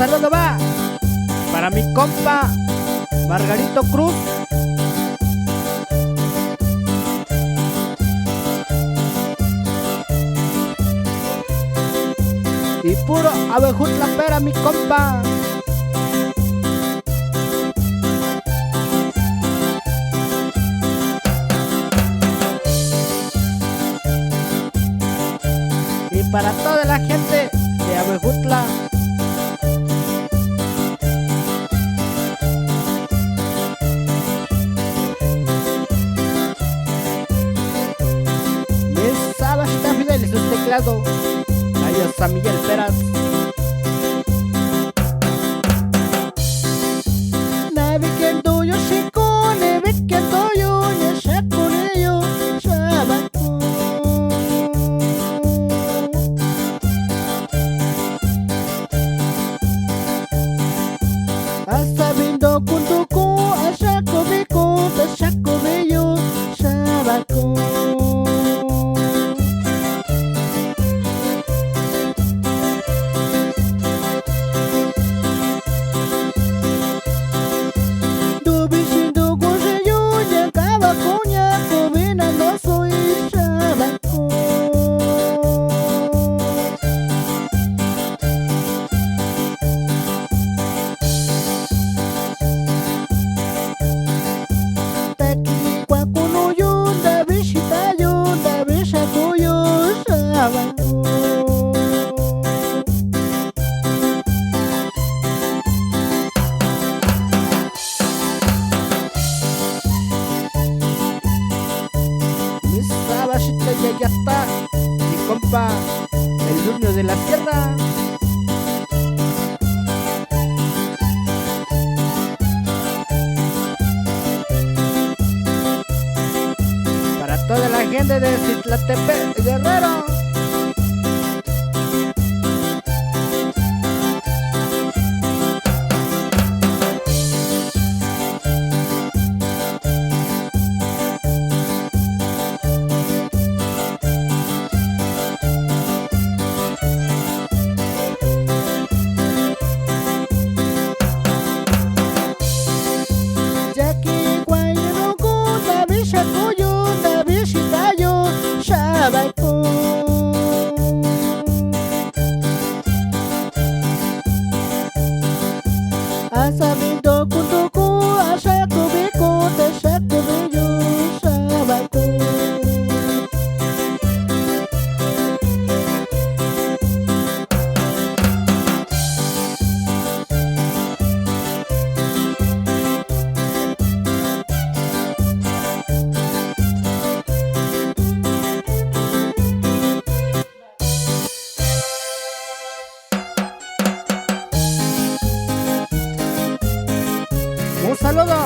saludo va para mi compa Margarito Cruz. Y puro Abejutla para mi compa. Y para toda la gente de Abejutla. Mis Sabashita Fidel y sus teclados. Adiós a Miguel Peras. Navigando yo chico, navigando yo, ya saco de yo, sabaco. Hasta viendo kuntuku, a saco bico, te saco de yo, sabaco. Ya está mi compa el dueño de la tierra. Para toda la gente de Citlaltepec, Guerrero. Sabido kuntuku, asaku biku, te saku biyu, sabaku. Un saludo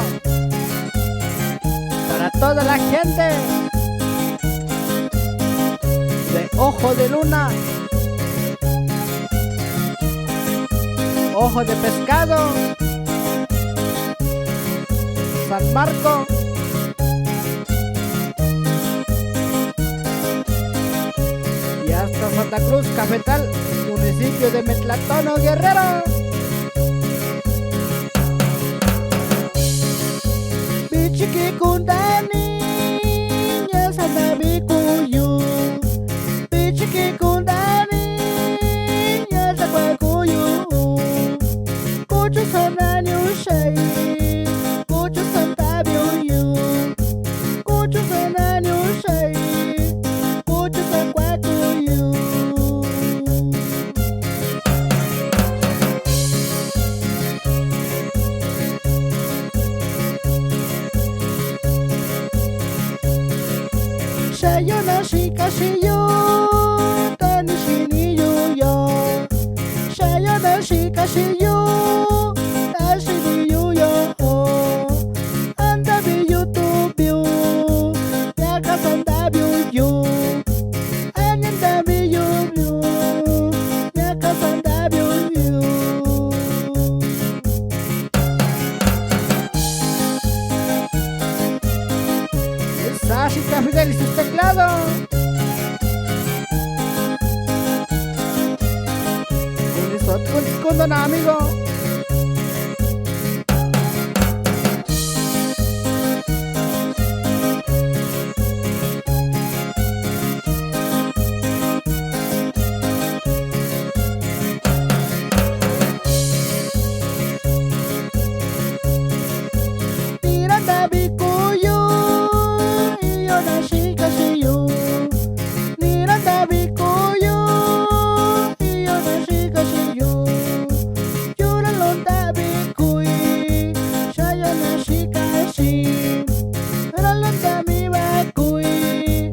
para toda la gente de Ojo de Luna, Ojo de Pescado, San Marco, y hasta Santa Cruz, Cafetal, municipio de Metlatono, Guerrero. Bichiki kundani nya sanabi kuyu, bichiki kundani nya sakwa kuyu, kuchu sananyu shai, kuchu santabiu, kuchu sananyu shai, kuchu sakwa kuyu. Sayona shika shiyo, tani shini yuyo. Sayona shika shiyo, tani shini yuyo. Anda bi YouTube yu, yaka sanda bi yu. Anyanda bi yu, yaka sanda bi yu. Sabashita Fidel y sus teclados. Con suena, amigo. Tiranda bikuyu, iyo na shika shiyu. Tiranda bikuyu, iyo na shika shiyu. Yura londa bikui, shaya na shika shi. Yura londa mi bakui,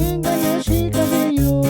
inga na shika shiyu.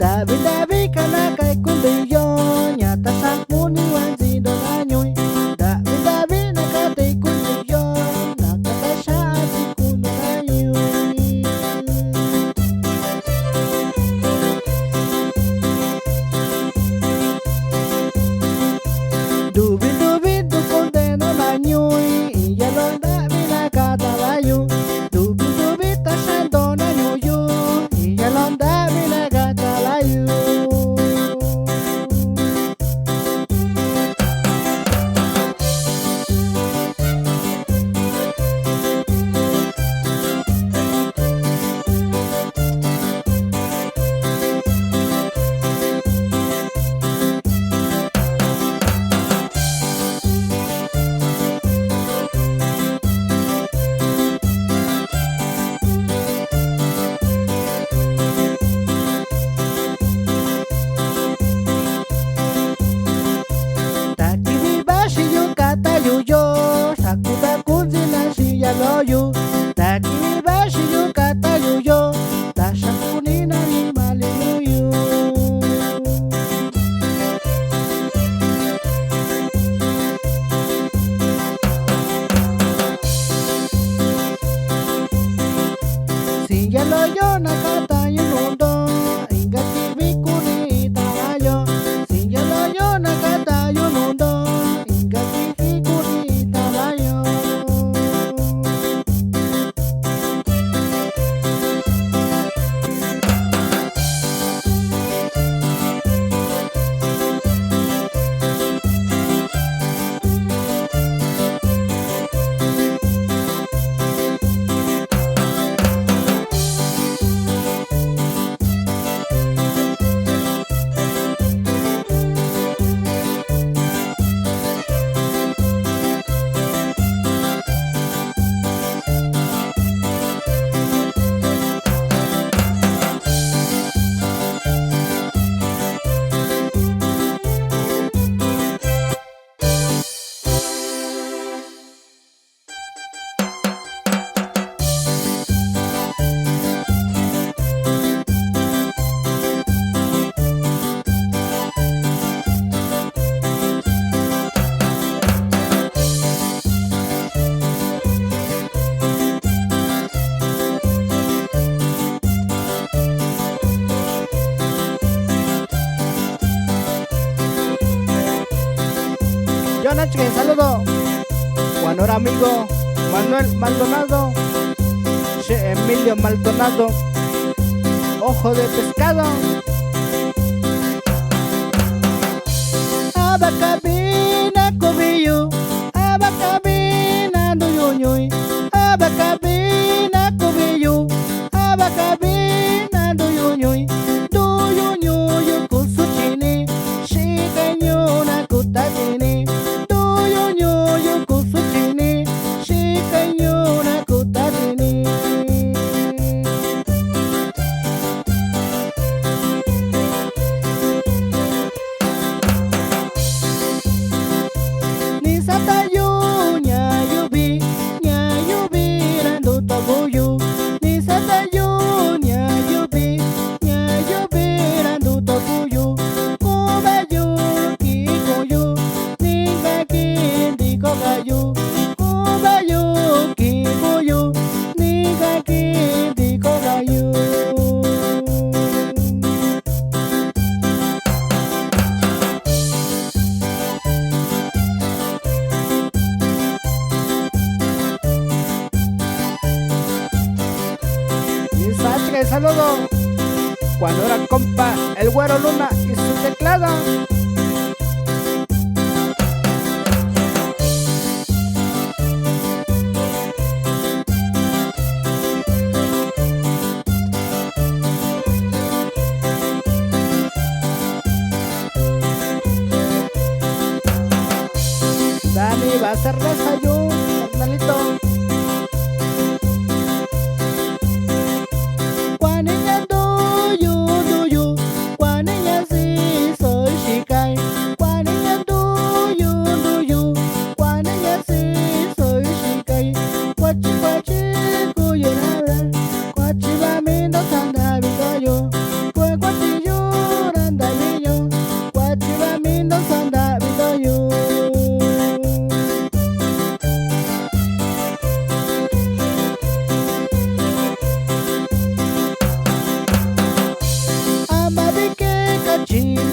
Dabi dabi kana kay kundiyo nyata sakmuni wanzi dolanyoy. Dabi dabi nakatay kundiyo nakatay siya ati kundayoy. Dubi dubi dukunde no lanyoy iyalong dabi nakatalayo. Dubi dubi tasando na nyuyo iyalong dabi nakatalayo. Yuyo, sakuda kunzina shiya loyo. Taki bashi yu kata yuyo, tashakunina ni malinuyo. Siya loyo nakata yunundo, ingati bikuni itarayo. Siya loyo nakata yunundo, ingati Un saludo. Juan amigo Manuel Maldonado, Che Emilio Maldonado, Ojo de Pescado, Abacabina Cobillo. saludo cuando era compa el Güero Luna y su teclado. Dani va a hacer desayuno, carnalito. Guaniña duyu, guaniña si soy shikai. Guaniña duyu, guaniña si soy shikai. Guachi guachi kuyurara, guachi bamindo sanda bigoyo. Guachi yuranda biyo, guachi bamindo sanda bigoyo.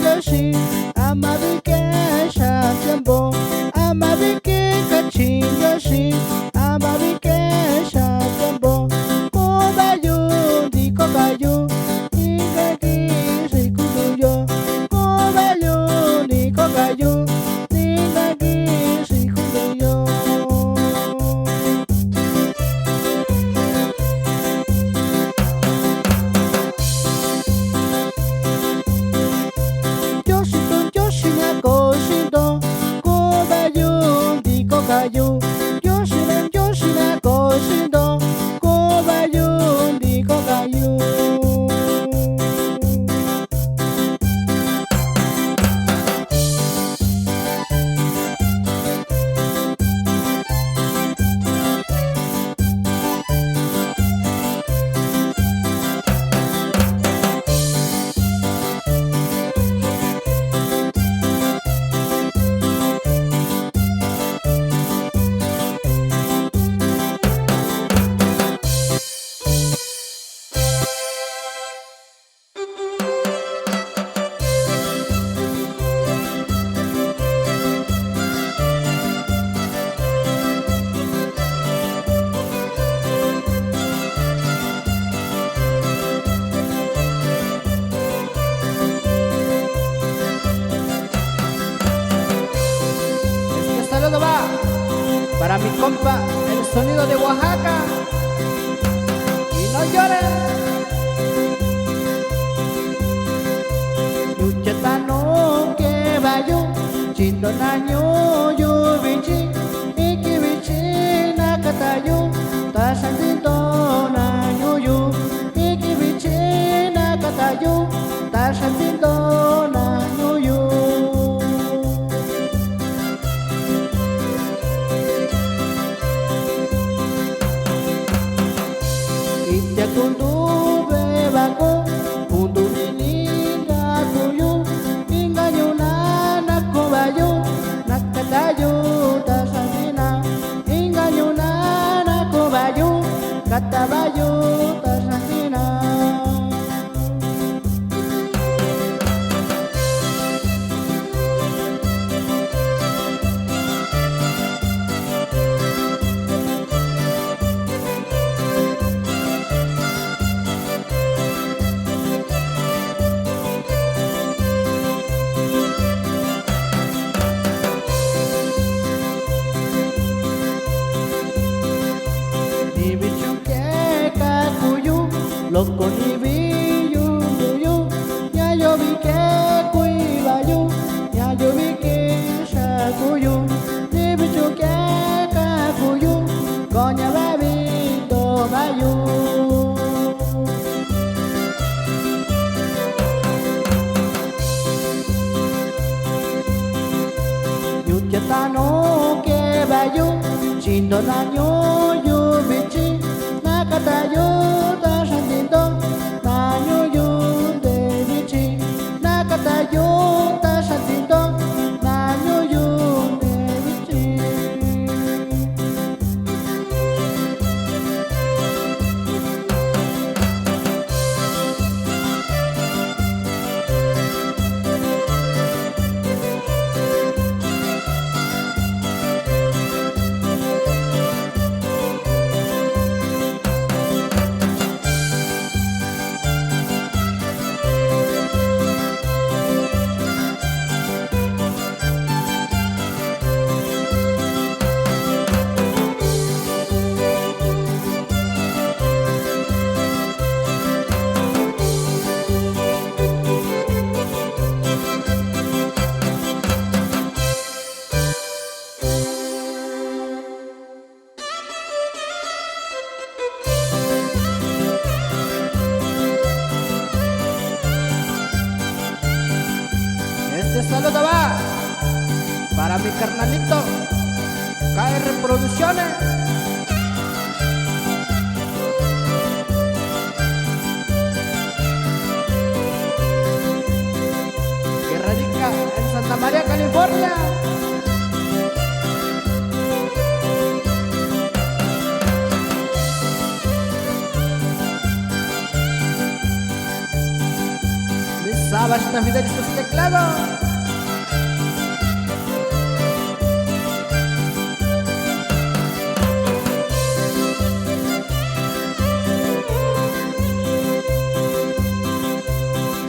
Yoshi, amabike shatembo, amabike kachin Yoshi, amabike shatembo, kobayu di kobayu, ingaki shikuyo, kobayu di kobayu, ingaki shikuyo. Kobayu, Yoshina koshindo, kobayu di kobayu. Saludo va para mi compa, el sonido de Oaxaca. Y no lloren. Yuchetano que bayo, chindonaño yubichi, ikibichi nakatayo, tasantito nañuyu, ikibichi nakatayo, tasantito nañuyu. Kundu bebako, kundu nininga kuyu, ingaño na kubayo, nakatayo tasandina, ingaño na kubayo, katabayo tasandina. Loco ni biyu, ya yo vi que cuibayu, ya yo vi que shakuyu, ni bichu que kakuyu, coña babi tomayu. Yuchetano que bayu, chindonaño yubichi, nakatayo. saludo va para mi carnalito KR Producciones, que radica en Santa María, California. Sabas esta vida de sus teclados.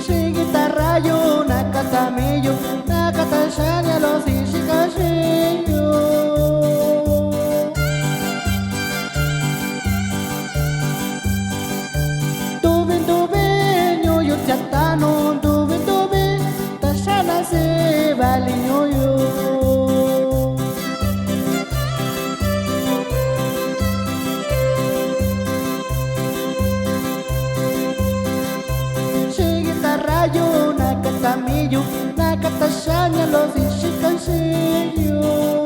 Si guitarra yo nakata millo, nakata shania los ishikashiyo. Tuve yo chatano. Se valió yo. Si guitarra yo nakata millo, nakata shania los ishikanshiyo.